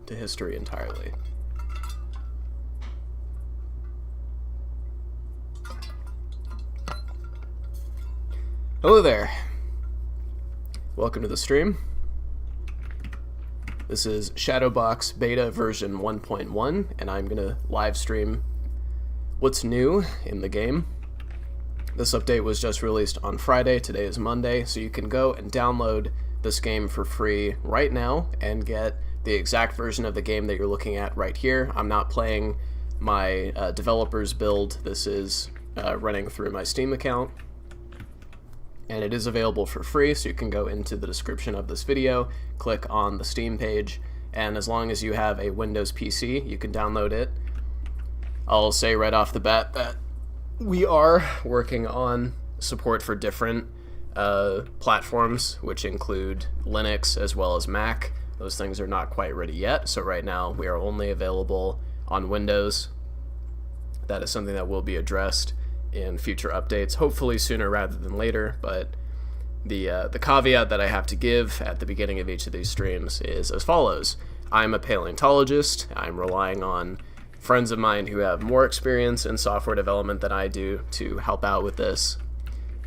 to history entirely. Hello there. Welcome to the stream. This is SHADOWBOX beta version 1.1, and I'm going to live stream what's new in the game. This update was just released on Friday, today is Monday, so you can go and download this game for free right now and get the exact version of the game that you're looking at right here. I'm not playing my developer's build. This is running through my Steam account, and it is available for free, so you can go into the description of this video, click on the Steam page, and as long as you have a Windows PC, you can download it. I'll say right off the bat that we are working on support for different platforms, which include Linux as well as Mac. Those things are not quite ready yet, so right now we are only available on Windows. That is something that will be addressed in future updates, hopefully sooner rather than later, but the caveat that I have to give at the beginning of each of these streams is as follows. I'm a paleontologist. I'm relying on friends of mine who have more experience in software development than I do to help out with this.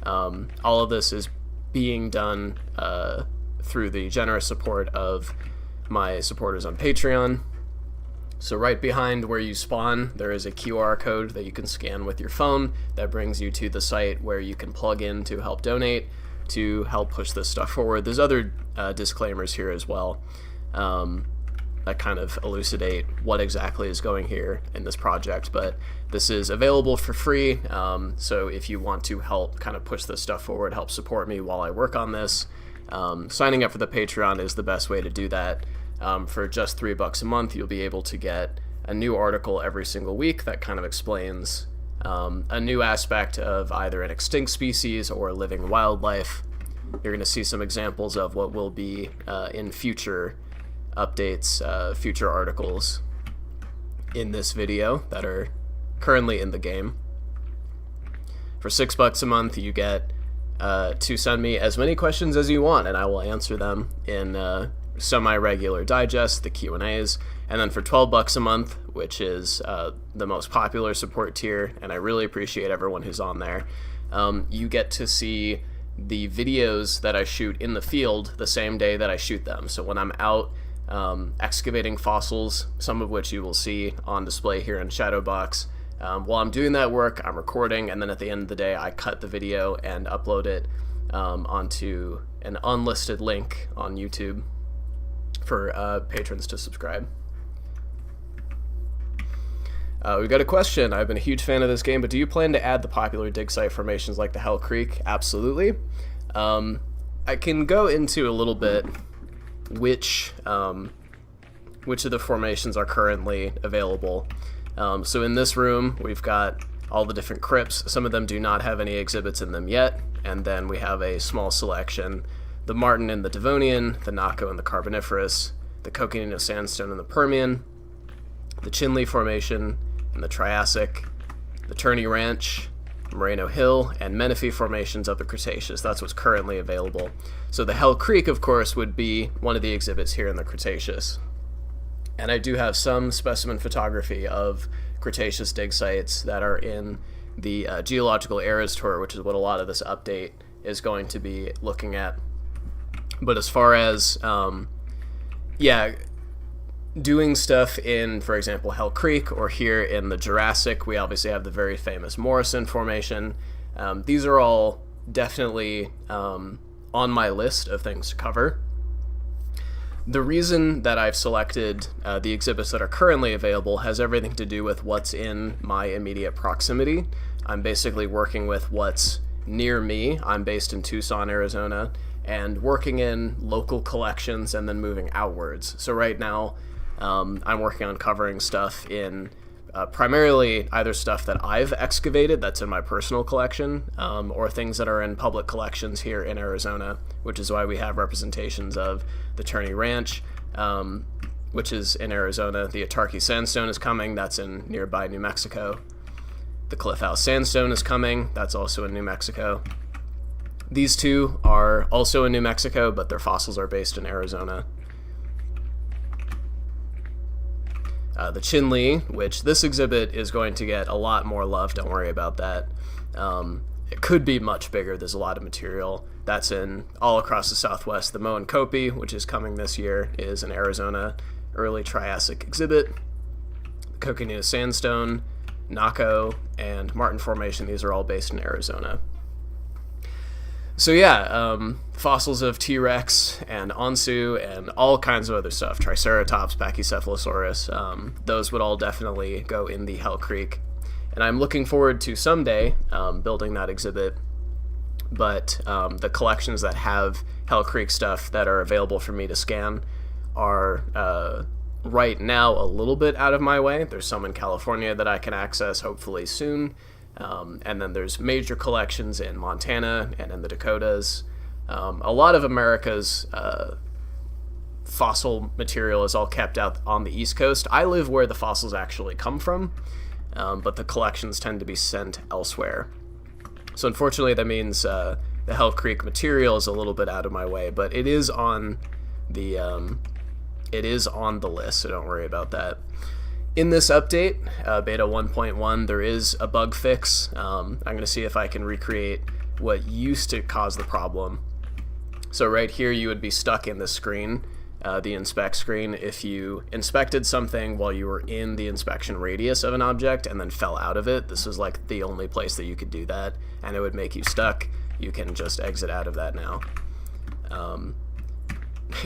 All of this is being done through the generous support of my supporters on Patreon. So right behind where you spawn, there is a QR code that you can scan with your phone that brings you to the site where you can plug in to help donate, to help push this stuff forward. There's other disclaimers here as well that kind of elucidate what exactly is going here in this project, but this is available for free, so if you want to help kind of push this stuff forward, help support me while I work on this, signing up for the Patreon is the best way to do that. For just $3 a month, you'll be able to get a new article every single week that kind of explains a new aspect of either an extinct species or living wildlife. You're going to see some examples of what will be in future updates, future articles in this video that are currently in the game. For $6 a month, you get to send me as many questions as you want, and I will answer them in semi-regular digests, the Q&As, and then for $12 a month, which is the most popular support tier, and I really appreciate everyone who's on there, you get to see the videos that I shoot in the field the same day that I shoot them. So when I'm out excavating fossils, some of which you will see on display here in SHADOWBOX, while I'm doing that work, I'm recording, and then at the end of the day, I cut the video and upload it onto an unlisted link on YouTube for patrons to subscribe. We've got a question. I've been a huge fan of this game, but do you plan to add the popular dig site formations like the Hell Creek? Absolutely. I can go into a little bit which of the formations are currently available. So in this room, we've got all the different crypts. Some of them do not have any exhibits in them yet, and then we have a small selection. The Martin and the Devonian, the Naco and the Carboniferous, the Coconino Sandstone and the Permian, the Chinle Formation and the Triassic, the Turney Ranch, Moreno Hill, and Menifee formations of the Cretaceous. That's what's currently available. So the Hell Creek, of course, would be one of the exhibits here in the Cretaceous. And I do have some specimen photography of Cretaceous dig sites that are in the Geological Eras Tour, which is what a lot of this update is going to be looking at. But as far as, doing stuff in, for example, Hell Creek, or here in the Jurassic, we obviously have the very famous Morrison Formation. These are all definitely on my list of things to cover. The reason that I've selected the exhibits that are currently available has everything to do with what's in my immediate proximity. I'm basically working with what's near me. I'm based in Tucson, Arizona, and working in local collections and then moving outwards. So right now, I'm working on covering stuff in primarily either stuff that I've excavated that's in my personal collection, or things that are in public collections here in Arizona, which is why we have representations of the Turney Ranch, which is in Arizona. The Atarki Sandstone is coming, that's in nearby New Mexico. The Cliff House Sandstone is coming, that's also in New Mexico. These two are also in New Mexico, but their fossils are based in Arizona. the Chin-Li, which this exhibit is going to get a lot more love, don't worry about that. It could be much bigger, there's a lot of material. That's in all across the Southwest. The Moen Kopi, which is coming this year, is an Arizona early Triassic exhibit. Coconina Sandstone, Naco, and Martin Formation, these are all based in Arizona. So yeah, fossils of T-Rex and Onsu and all kinds of other stuff, Triceratops, Pachycephalosaurus, those would all definitely go in the Hell Creek. And I'm looking forward to someday building that exhibit, but the collections that have Hell Creek stuff that are available for me to scan are right now a little bit out of my way. There's some in California that I can access hopefully soon. And then there's major collections in Montana and in the Dakotas. A lot of America's fossil material is all kept out on the East Coast. I live where the fossils actually come from, but the collections tend to be sent elsewhere. So unfortunately that means the Hell Creek material is a little bit out of my way, but it is on the list, so don't worry about that. In this update, beta 1.1, there is a bug fix. I'm going to see if I can recreate what used to cause the problem. So right here, you would be stuck in this screen, the inspect screen, if you inspected something while you were in the inspection radius of an object and then fell out of it. This was like the only place that you could do that, and it would make you stuck. You can just exit out of that now.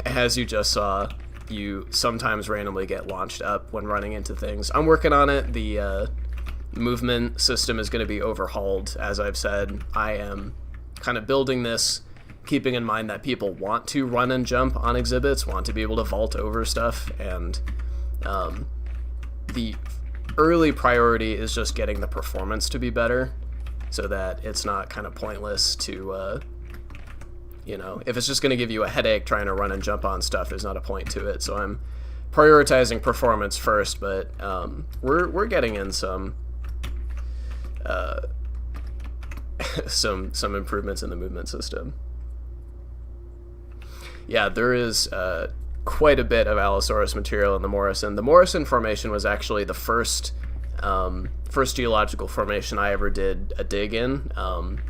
As you just saw, you sometimes randomly get launched up when running into things. I'm working on it. The movement system is going to be overhauled. As I've said, I am kind of building this, keeping in mind that people want to run and jump on exhibits, want to be able to vault over stuff, and the early priority is just getting the performance to be better so that it's not kind of pointless to if it's just going to give you a headache trying to run and jump on stuff, there's not a point to it. So I'm prioritizing performance first, but we're getting in some improvements in the movement system. Yeah, there is quite a bit of Allosaurus material in the Morrison. The Morrison Formation was actually the first geological formation I ever did a dig in.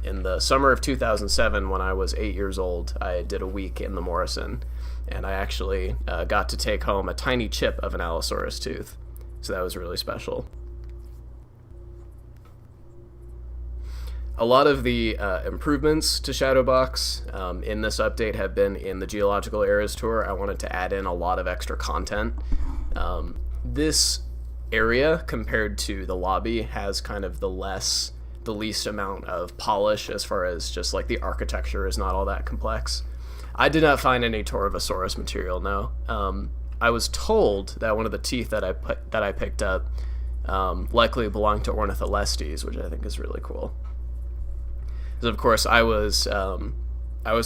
In the summer of 2007, when I was 8 years old, I did a week in the Morrison, and I actually got to take home a tiny chip of an Allosaurus tooth, so that was really special. A lot of the improvements to SHADOWBOX in this update have been in the Geological Eras tour. I wanted to add in a lot of extra content. This area compared to the lobby has kind of the least amount of polish, as far as just like the architecture is not all that complex. I did not find any Torvosaurus material, no. I was told that one of the teeth that I picked up likely belonged to Ornitholestes, which I think is really cool. Because of course I was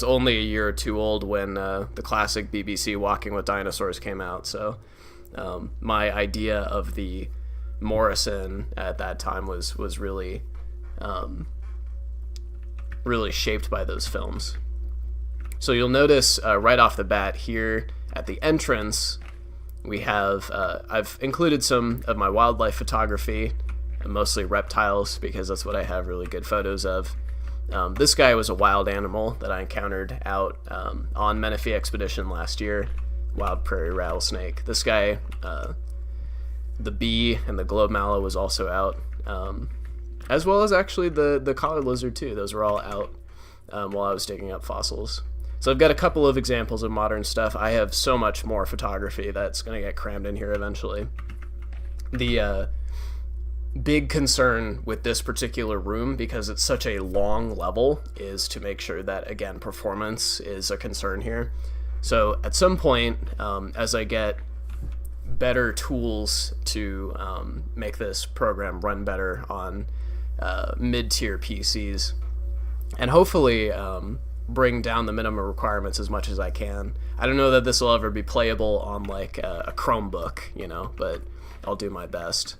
only a year or two old when the classic BBC Walking with Dinosaurs came out, so my idea of the Morrison at that time was really really shaped by those films. So you'll notice right off the bat here at the entrance we have I've included some of my wildlife photography, mostly reptiles because that's what I have really good photos of. This guy was a wild animal that I encountered out on Menifee Expedition last year. Wild prairie rattlesnake. This guy, the bee and the globe mallow was also out, as well as actually the collar lizard too. Those were all out while I was digging up fossils. So I've got a couple of examples of modern stuff. I have so much more photography that's going to get crammed in here eventually. The big concern with this particular room, because it's such a long level, is to make sure that, again, performance is a concern here. So at some point, as I get better tools to make this program run better on mid-tier PCs, and hopefully bring down the minimum requirements as much as I can. I don't know that this will ever be playable on like a Chromebook, but I'll do my best.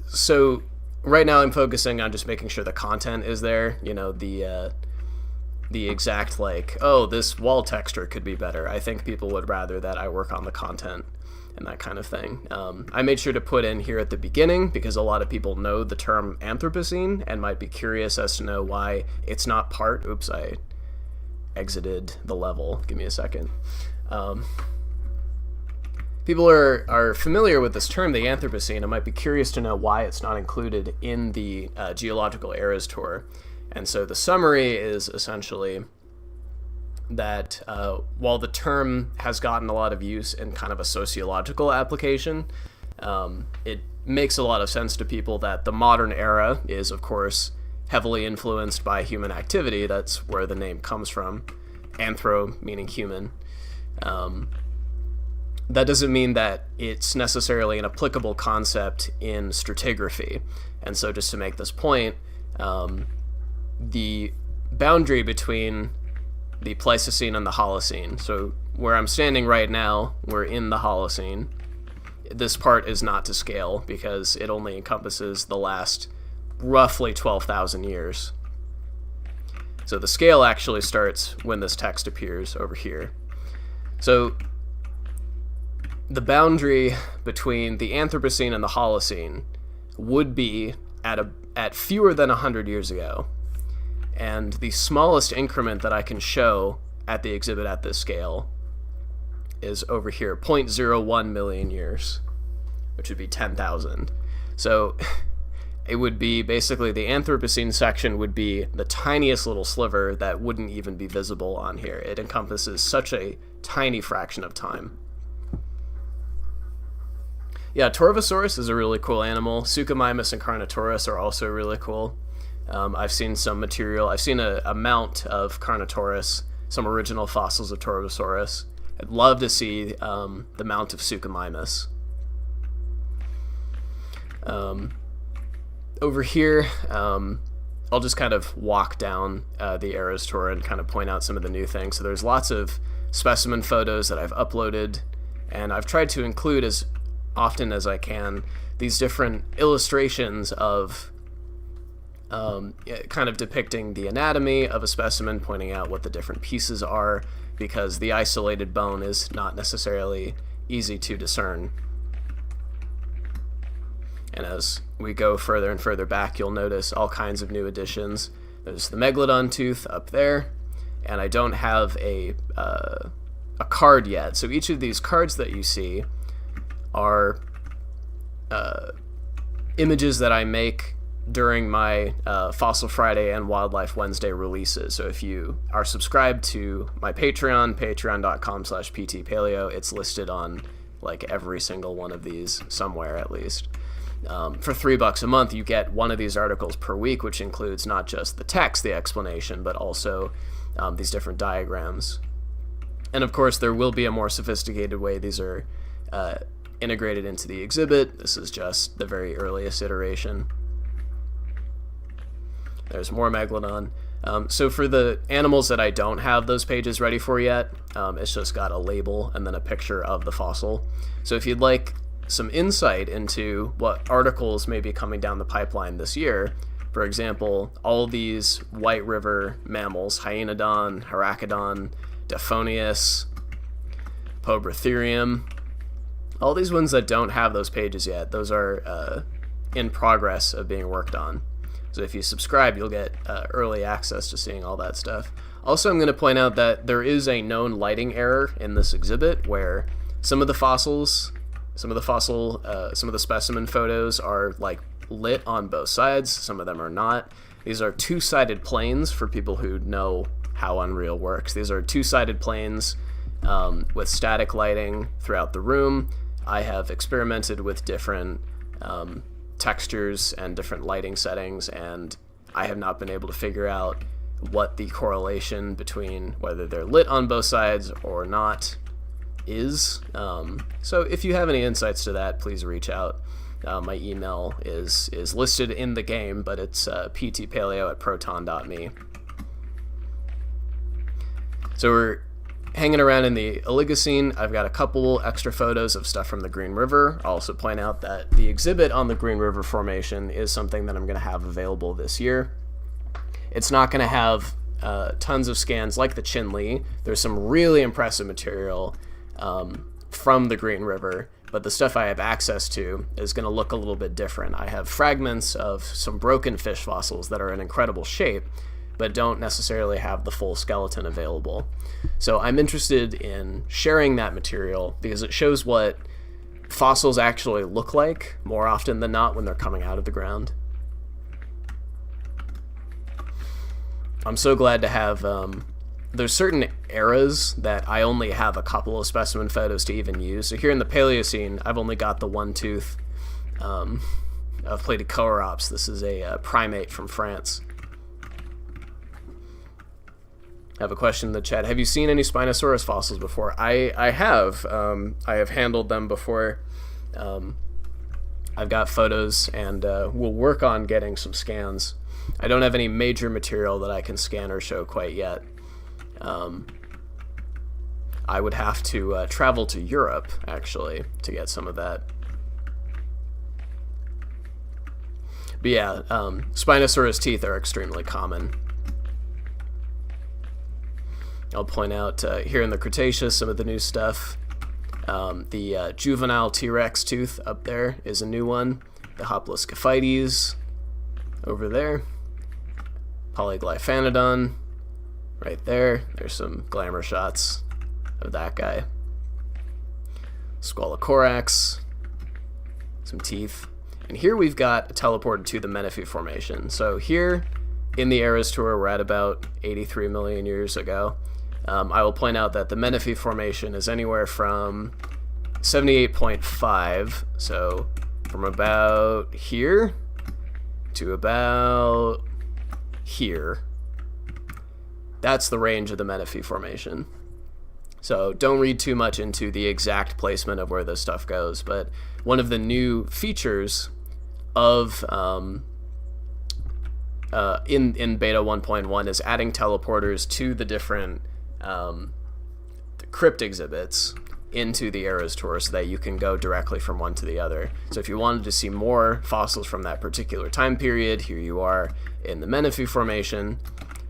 So right now I'm focusing on just making sure the content is there. the exact, like, oh, this wall texture could be better. I think people would rather that I work on the content and that kind of thing. I made sure to put in here at the beginning because a lot of people know the term Anthropocene and might be curious as to know why it's not part. Oops, I exited the level. Give me a second. People are familiar with this term, the Anthropocene, and might be curious to know why it's not included in the Geological Eras tour. And so the summary is essentially that while the term has gotten a lot of use in kind of a sociological application, it makes a lot of sense to people that the modern era is, of course, heavily influenced by human activity. That's where the name comes from. Anthro meaning human. That doesn't mean that it's necessarily an applicable concept in stratigraphy. And so just to make this point, the boundary between the Pleistocene and the Holocene, so where I'm standing right now, we're in the Holocene. This part is not to scale because it only encompasses the last roughly 12,000 years. So the scale actually starts when this text appears over here. So the boundary between the Anthropocene and the Holocene would be at fewer than 100 years ago. And the smallest increment that I can show at the exhibit at this scale is over here, 0.01 million years, which would be 10,000. So it would be basically the Anthropocene section would be the tiniest little sliver that wouldn't even be visible on here. It encompasses such a tiny fraction of time. Yeah, Torvosaurus is a really cool animal. Suchomimus and Carnotaurus are also really cool. I've seen some material. I've seen a mount of Carnotaurus, some original fossils of Torvosaurus. I'd love to see the mount of Suchomimus. Over here, I'll just kind of walk down the Eras tour and kind of point out some of the new things. So there's lots of specimen photos that I've uploaded, and I've tried to include as often as I can these different illustrations of kind of depicting the anatomy of a specimen, pointing out what the different pieces are, because the isolated bone is not necessarily easy to discern. And as we go further and further back, you'll notice all kinds of new additions. There's the Megalodon tooth up there, and I don't have a card yet. So each of these cards that you see are images that I make during my Fossil Friday and Wildlife Wednesday releases. So if you are subscribed to my Patreon, patreon.com/ptpaleo, it's listed on like every single one of these somewhere at least. For $3 a month, you get one of these articles per week, which includes not just the text, the explanation, but also these different diagrams. And of course, there will be a more sophisticated way these are integrated into the exhibit. This is just the very earliest iteration. There's more Megalodon. So for the animals that I don't have those pages ready for yet, it's just got a label and then a picture of the fossil. So if you'd like some insight into what articles may be coming down the pipeline this year, for example, all these White River mammals, Hyaenodon, Heracodon, Dephonius, Pobratherium, all these ones that don't have those pages yet, those are in progress of being worked on. So if you subscribe, you'll get early access to seeing all that stuff. Also, I'm going to point out that there is a known lighting error in this exhibit where some of the specimen photos are like lit on both sides, some of them are not. These are two-sided planes for people who know how Unreal works. These are two-sided planes with static lighting throughout the room. I have experimented with different textures and different lighting settings, and I have not been able to figure out what the correlation between whether they're lit on both sides or not is. So if you have any insights to that, please reach out. My email is listed in the game, but it's ptpaleo@proton.me. So we're hanging around in the Oligocene. I've got a couple extra photos of stuff from the Green River. I'll also point out that the exhibit on the Green River Formation is something that I'm going to have available this year. It's not going to have tons of scans like the Chinle. There's some really impressive material from the Green River, but the stuff I have access to is going to look a little bit different. I have fragments of some broken fish fossils that are in incredible shape, but don't necessarily have the full skeleton available. So I'm interested in sharing that material because it shows what fossils actually look like more often than not when they're coming out of the ground. I'm so glad to have, there's certain eras that I only have a couple of specimen photos to even use. So here in the Paleocene, I've only got the one tooth of plated Coerops. This is a primate from France. I have a question in the chat. Have you seen any Spinosaurus fossils before? I have. I have handled them before. I've got photos, and we'll work on getting some scans. I don't have any major material that I can scan or show quite yet. I would have to travel to Europe, actually, to get some of that. But yeah, Spinosaurus teeth are extremely common. I'll point out here in the Cretaceous some of the new stuff. The juvenile T-Rex tooth up there is a new one. The Hoploscaphites over there. Polyglyphanodon right there. There's some glamour shots of that guy. Squalocorax. Some teeth. And here we've got teleported to the Menifee Formation. So here in the Eras Tour, we're at about 83 million years ago. I will point out that the Menifee Formation is anywhere from 78.5, so from about here to about here. That's the range of the Menifee Formation. So don't read too much into the exact placement of where this stuff goes, but one of the new features of in beta 1.1 is adding teleporters to the different crypt exhibits into the Eras Tour so that you can go directly from one to the other. So if you wanted to see more fossils from that particular time period, here you are in the Menifee Formation.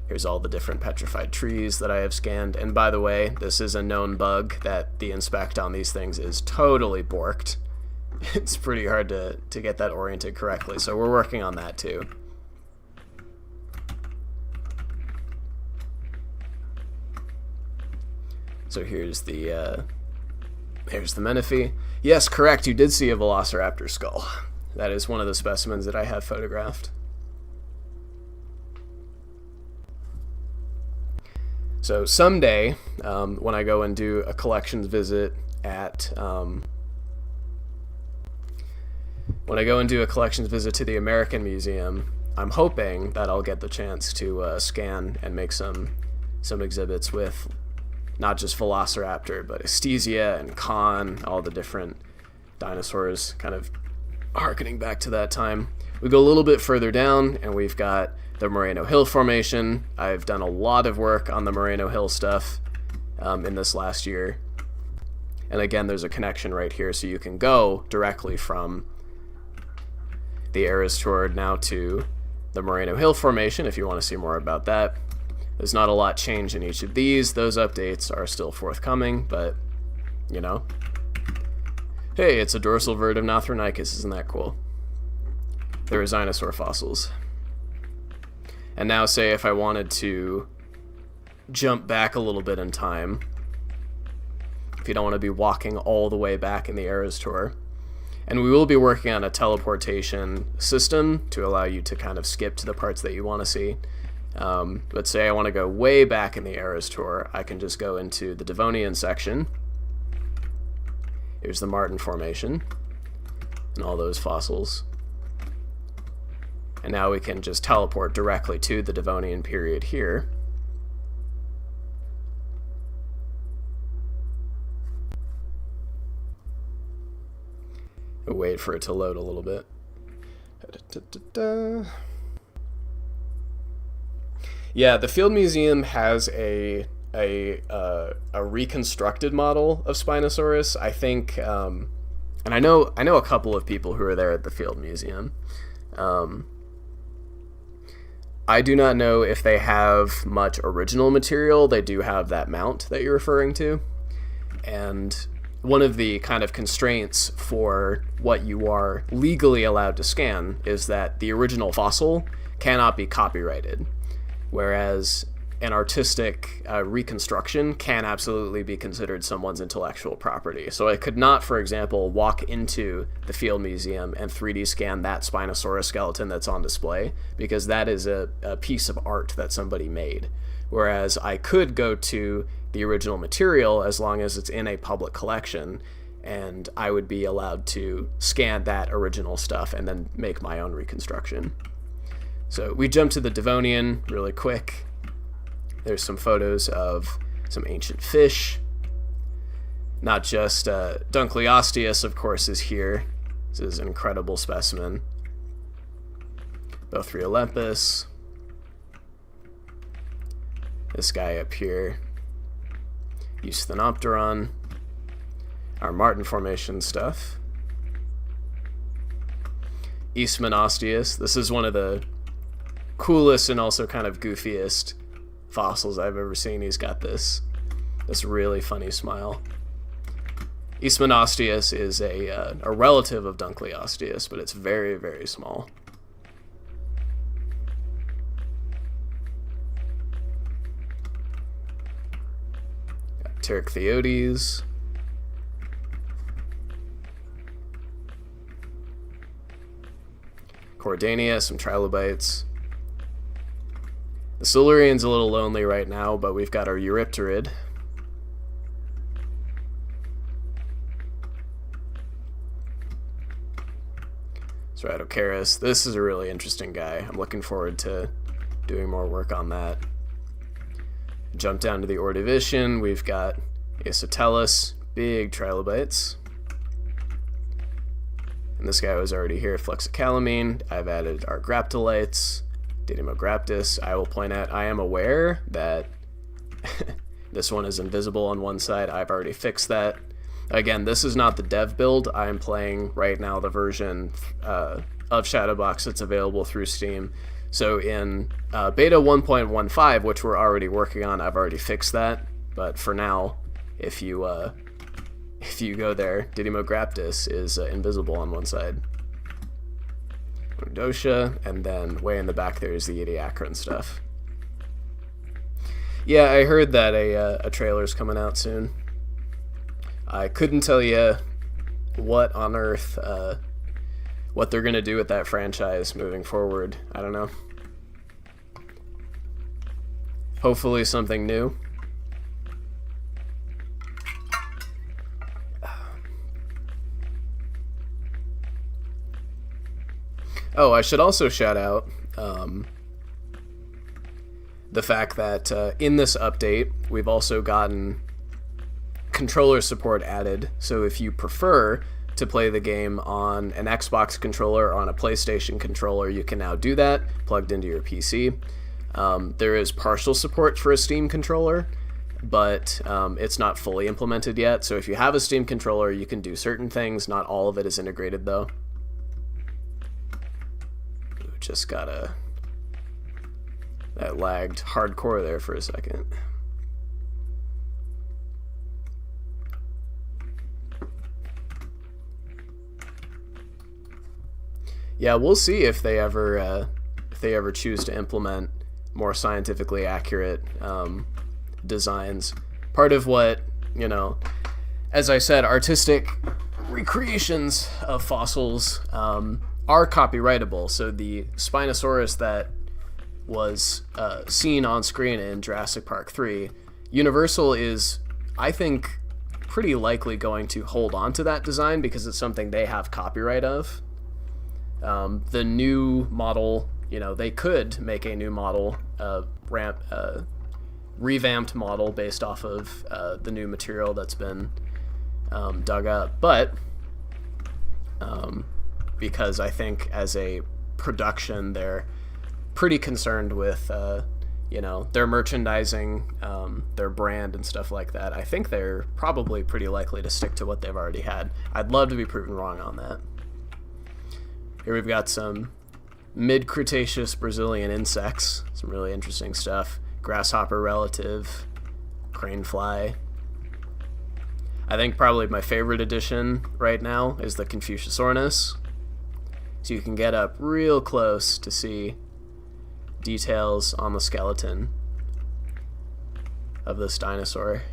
Here's all the different petrified trees that I have scanned. And by the way, this is a known bug that the inspect on these things is totally borked. It's pretty hard to get that oriented correctly, so we're working on that too. So here's the Menifee. Yes, correct, you did see a Velociraptor skull. That is one of the specimens that I have photographed. So someday, when I go and do a collections visit at to the American Museum, I'm hoping that I'll get the chance to scan and make some exhibits with not just Velociraptor, but Astesia and Khan, all the different dinosaurs, kind of harkening back to that time. We go a little bit further down, and we've got the Moreno Hill Formation. I've done a lot of work on the Moreno Hill stuff in this last year. And again, there's a connection right here, so you can go directly from the Eras Tour now to the Moreno Hill Formation if you want to see more about that. There's not a lot changed in each of these. Those updates are still forthcoming, but, you know. Hey, it's a dorsal vert of Nothronicus, isn't that cool? There are dinosaur fossils. And now say if I wanted to jump back a little bit in time, if you don't want to be walking all the way back in the Eras Tour, and we will be working on a teleportation system to allow you to kind of skip to the parts that you want to see. But say I want to go way back in the Eras Tour, I can just go into the Devonian section. Here's the Martin Formation and all those fossils. And now we can just teleport directly to the Devonian period here. We'll wait for it to load a little bit. Yeah, the Field Museum has a reconstructed model of Spinosaurus. I think, and I know a couple of people who are there at the Field Museum. I do not know if they have much original material. They do have that mount that you're referring to. And one of the kind of constraints for what you are legally allowed to scan is that the original fossil cannot be copyrighted, whereas an artistic reconstruction can absolutely be considered someone's intellectual property. So I could not, for example, walk into the Field Museum and 3D scan that Spinosaurus skeleton that's on display, because that is a piece of art that somebody made. Whereas I could go to the original material as long as it's in a public collection, and I would be allowed to scan that original stuff and then make my own reconstruction. So we jump to the Devonian really quick. There's some photos of some ancient fish. Not just Dunkleosteus, of course, is here. This is an incredible specimen. Bothriolempus. This guy up here. Eusthenopteron. Our Martin Formation stuff. Eastmanosteus. This is one of the coolest and also kind of goofiest fossils I've ever seen. He's got this really funny smile. Eastmanosteus is a relative of Dunkleosteus, but it's very, very small. Got Pterychthyodes. Cordania, some trilobites. The Silurian's a little lonely right now, but we've got our Eurypterid. Stratocaris. This is a really interesting guy. I'm looking forward to doing more work on that. Jump down to the Ordovician. We've got Isotellus, big trilobites. And this guy was already here, Flexocalamine. I've added our Graptolites. Didymograptis. I will point out, I am aware that this one is invisible on one side. I've already fixed that. Again, this is not the dev build. I am playing right now the version of SHADOWBOX that's available through Steam. So in beta 1.15, which we're already working on, I've already fixed that. But for now, if you go there, Didymograptis is invisible on one side. Dosha, and then way in the back there is the Ediacaran stuff. Yeah, I heard that a trailer's coming out soon. I couldn't tell you what on earth, what they're gonna do with that franchise moving forward. I don't know. Hopefully something new. Oh, I should also shout out the fact that in this update, we've also gotten controller support added. So if you prefer to play the game on an Xbox controller or on a PlayStation controller, you can now do that, plugged into your PC. There is partial support for a Steam controller, but it's not fully implemented yet. So if you have a Steam controller, you can do certain things. Not all of it is integrated, though. Just got that lagged hardcore there for a second. Yeah, we'll see if they ever choose to implement more scientifically accurate designs. Part of what, you know, as I said, artistic recreations of fossils are copyrightable. So the Spinosaurus that was seen on screen in Jurassic Park 3, Universal is, I think, pretty likely going to hold on to that design because it's something they have copyright of. The new model, you know, they could make a new model, revamped model based off of the new material that's been dug up, but because I think as a production they're pretty concerned with you know, their merchandising, their brand and stuff like that. I think they're probably pretty likely to stick to what they've already had. I'd love to be proven wrong on that. Here we've got some mid-Cretaceous Brazilian insects, some really interesting stuff. Grasshopper relative, cranefly. I think probably my favorite addition right now is the Confuciusornis. So you can get up real close to see details on the skeleton of this dinosaur.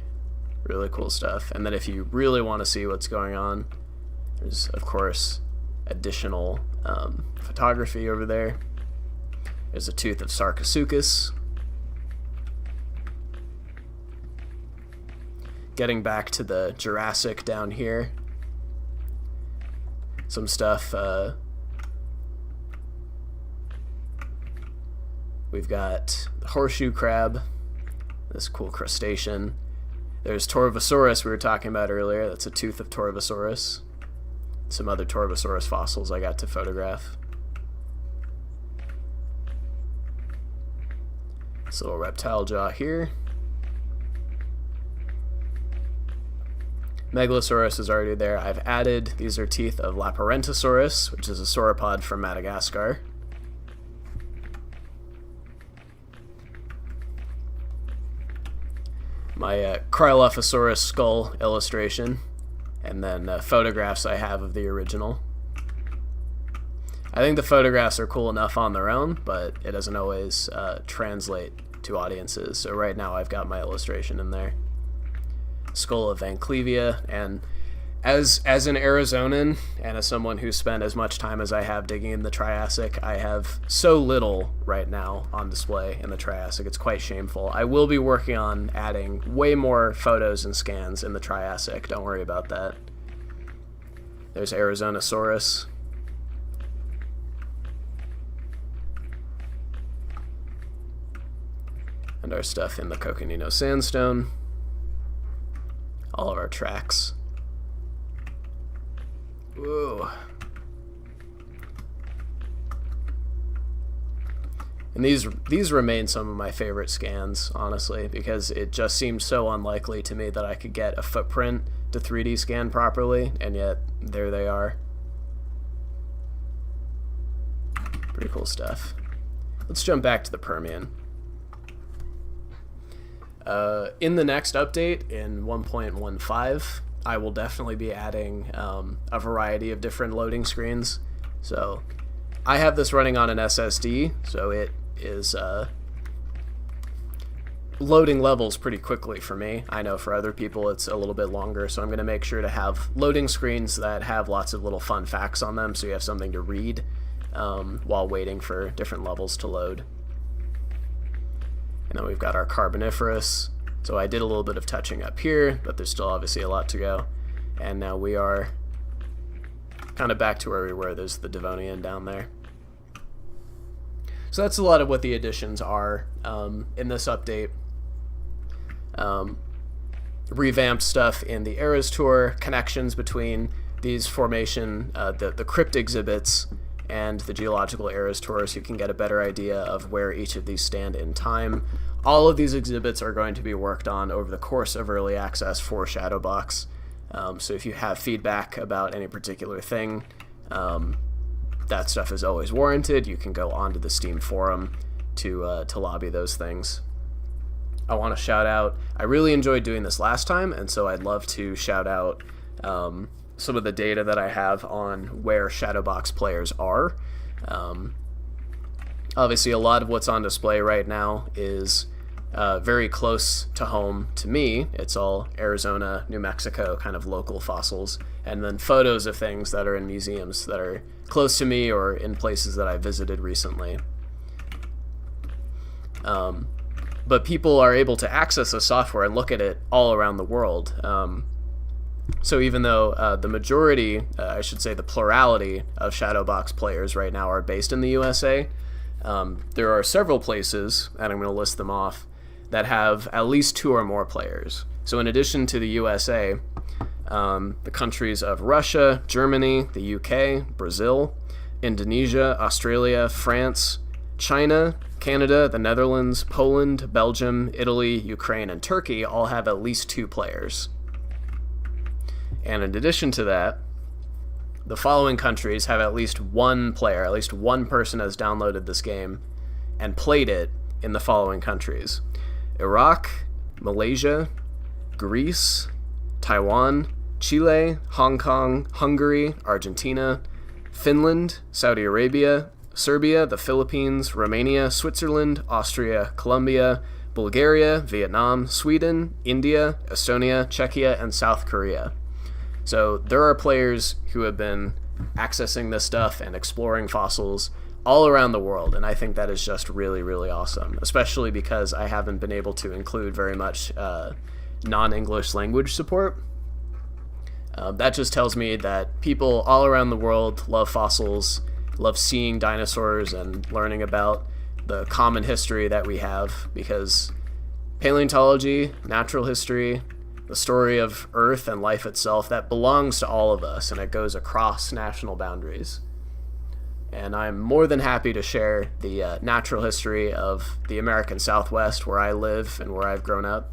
Really cool stuff. And then if you really want to see what's going on, there's, of course, additional photography over there. There's a tooth of Sarcosuchus. Getting back to the Jurassic down here. Some stuff. We've got the horseshoe crab, this cool crustacean. There's Torvosaurus we were talking about earlier. That's a tooth of Torvosaurus. Some other Torvosaurus fossils I got to photograph. This little reptile jaw here. Megalosaurus is already there. I've added, these are teeth of Laparentosaurus, which is a sauropod from Madagascar. My Cryolophosaurus skull illustration, and then photographs I have of the original. I think the photographs are cool enough on their own, but it doesn't always translate to audiences. So right now I've got my illustration in there. Skull of Vanclevia, and as an Arizonan and as someone who spent as much time as I have digging in the Triassic, I have so little right now on display in the Triassic. It's quite shameful. I will be working on adding way more photos and scans in the Triassic. Don't worry about that. There's Arizonosaurus. And our stuff in the Coconino Sandstone. All of our tracks. Whoa. And these remain some of my favorite scans, honestly, because it just seemed so unlikely to me that I could get a footprint to 3D scan properly, and yet there they are. Pretty cool stuff. Let's jump back to the Permian. In the next update, in 1.15, I will definitely be adding a variety of different loading screens. So I have this running on an SSD, so it is loading levels pretty quickly for me. I know for other people it's a little bit longer, so I'm going to make sure to have loading screens that have lots of little fun facts on them so you have something to read while waiting for different levels to load. And then we've got our Carboniferous. So I did a little bit of touching up here, but there's still obviously a lot to go. And now we are kind of back to where we were. There's the Devonian down there. So that's a lot of what the additions are in this update. Revamped stuff in the Eras Tour, connections between these formation, the crypt exhibits, and the Geological Eras Tour, so you can get a better idea of where each of these stand in time. All of these exhibits are going to be worked on over the course of early access for SHADOWBOX. So if you have feedback about any particular thing, that stuff is always warranted. You can go onto the Steam forum to lobby those things. I want to shout out, I really enjoyed doing this last time, and so I'd love to shout out some of the data that I have on where SHADOWBOX players are. Obviously, a lot of what's on display right now is very close to home to me. It's all Arizona, New Mexico kind of local fossils, and then photos of things that are in museums that are close to me or in places that I visited recently. But people are able to access the software and look at it all around the world. So even though the majority, I should say the plurality of SHADOWBOX players right now are based in the USA, there are several places, and I'm going to list them off, that have at least 2 or more players. So in addition to the USA, the countries of Russia, Germany, the UK, Brazil, Indonesia, Australia, France, China, Canada, the Netherlands, Poland, Belgium, Italy, Ukraine, and Turkey all have at least 2 players. And in addition to that, the following countries have at least one player, at least one person has downloaded this game and played it in the following countries: Iraq, Malaysia, Greece, Taiwan, Chile, Hong Kong, Hungary, Argentina, Finland, Saudi Arabia, Serbia, the Philippines, Romania, Switzerland, Austria, Colombia, Bulgaria, Vietnam, Sweden, India, Estonia, Czechia, and South Korea. So there are players who have been accessing this stuff and exploring fossils all around the world, and I think that is just really, really awesome, especially because I haven't been able to include very much non-English language support. That just tells me that people all around the world love fossils, love seeing dinosaurs and learning about the common history that we have, because paleontology, natural history, the story of Earth and life itself, that belongs to all of us, and it goes across national boundaries. And I'm more than happy to share the natural history of the American Southwest, where I live and where I've grown up,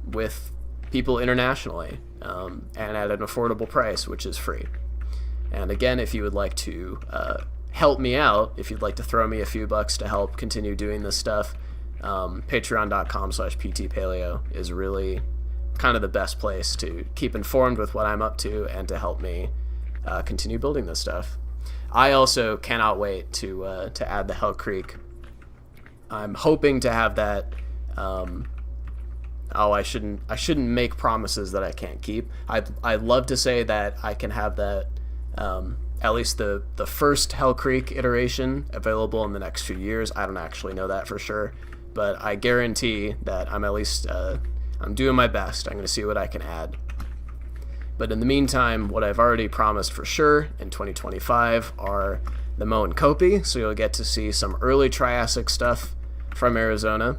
with people internationally, and at an affordable price, which is free. And again, if you would like to help me out, if you'd like to throw me a few bucks to help continue doing this stuff, patreon.com/ptpaleo is really kind of the best place to keep informed with what I'm up to and to help me continue building this stuff. I also cannot wait to add the Hell Creek. I'm hoping to have that. I shouldn't make promises that I can't keep. I'd love to say that I can have that, at least the first Hell Creek iteration available in the next few years. I don't actually know that for sure, but I guarantee that I'm at least I'm doing my best. I'm going to see what I can add. But in the meantime, what I've already promised for sure in 2025 are the Moen Kopi, so you'll get to see some early Triassic stuff from Arizona,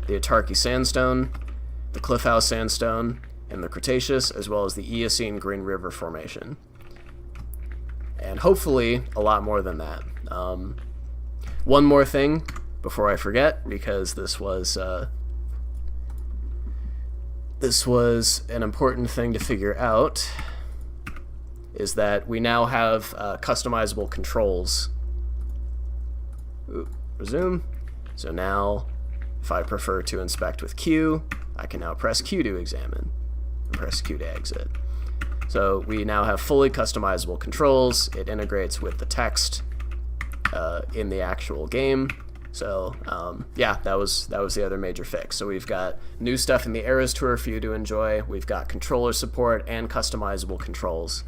the Atarki Sandstone, the Cliff House Sandstone, and the Cretaceous, as well as the Eocene Green River Formation. And hopefully a lot more than that. One more thing before I forget, because this was an important thing to figure out, is that we now have customizable controls. Resume. So now, if I prefer to inspect with Q, I can now press Q to examine, and press Q to exit. So we now have fully customizable controls. It integrates with the text in the actual game. So yeah, that was the other major fix. So we've got new stuff in the Eras Tour for you to enjoy. We've got controller support and customizable controls,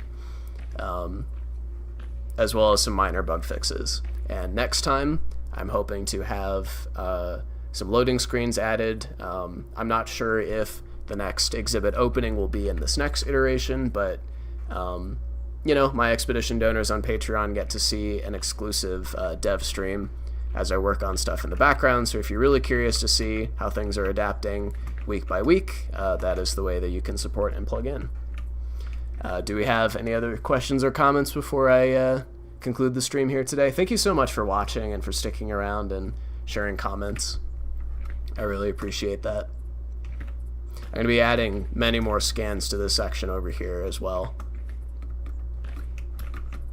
as well as some minor bug fixes. And next time, I'm hoping to have some loading screens added. I'm not sure if the next exhibit opening will be in this next iteration, but you know, my expedition donors on Patreon get to see an exclusive dev stream as I work on stuff in the background. So if you're really curious to see how things are adapting week by week, that is the way that you can support and plug in. Do we have any other questions or comments before I conclude the stream here today? Thank you so much for watching and for sticking around and sharing comments. I really appreciate that. I'm going to be adding many more scans to this section over here as well.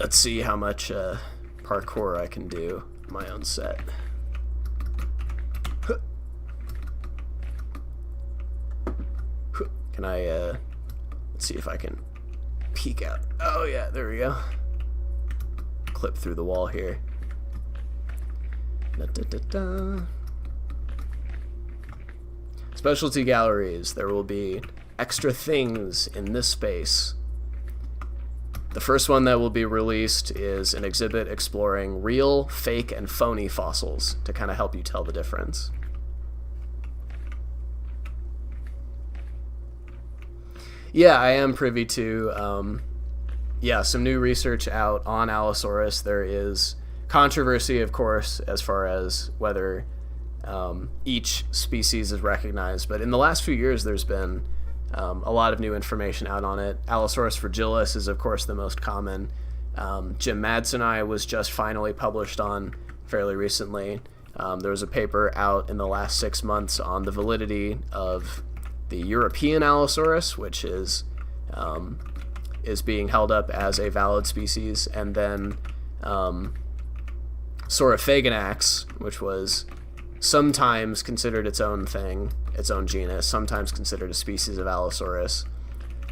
Let's see how much parkour I can do in my own set. Can I, let's see if I can peek out. Oh yeah, there we go. Clip through the wall here. Da, da, da, da. Specialty galleries. There will be extra things in this space. The first one that will be released is an exhibit exploring real, fake, and phony fossils to kind of help you tell the difference. Yeah, I am privy to some new research out on Allosaurus. There is controversy, of course, as far as whether each species is recognized, but in the last few years there's been a lot of new information out on it. Allosaurus fragilis is of course the most common. Jim Madsen was just finally published on fairly recently. There was a paper out in the last 6 months on the validity of the European Allosaurus, which is is being held up as a valid species, and then Saurophaganax, which was sometimes considered its own thing, its own genus, sometimes considered a species of Allosaurus,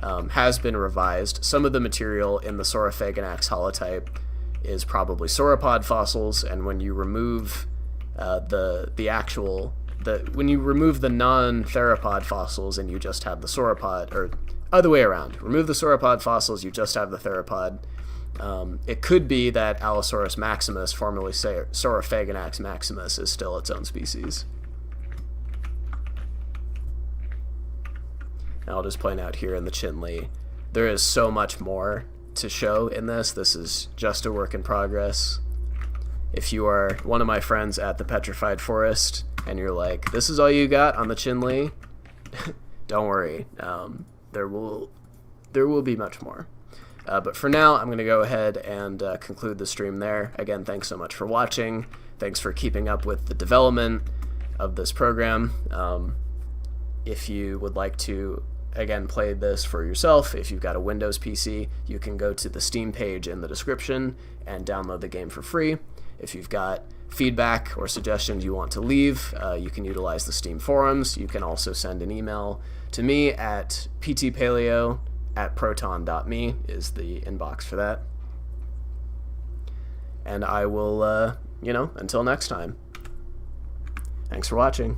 has been revised. Some of the material in the Saurophaganax holotype is probably sauropod fossils, and when you remove when you remove the non-theropod fossils and you just have the sauropod, or other way around, remove the sauropod fossils, you just have the theropod. It could be that Allosaurus maximus, formerly Saurophaganax maximus, is still its own species. And I'll just point out here in the Chinle, there is so much more to show in this. This is just a work in progress. If you are one of my friends at the Petrified Forest and you're like, this is all you got on the Chinle, don't worry. There will be much more. But for now, I'm going to go ahead and conclude the stream there. Again, thanks so much for watching. Thanks for keeping up with the development of this program. If you would like to, again, play this for yourself, if you've got a Windows PC, you can go to the Steam page in the description and download the game for free. If you've got feedback or suggestions you want to leave, you can utilize the Steam forums. You can also send an email to me at ptpaleo@proton.me is the inbox for that. And I will, until next time. Thanks for watching.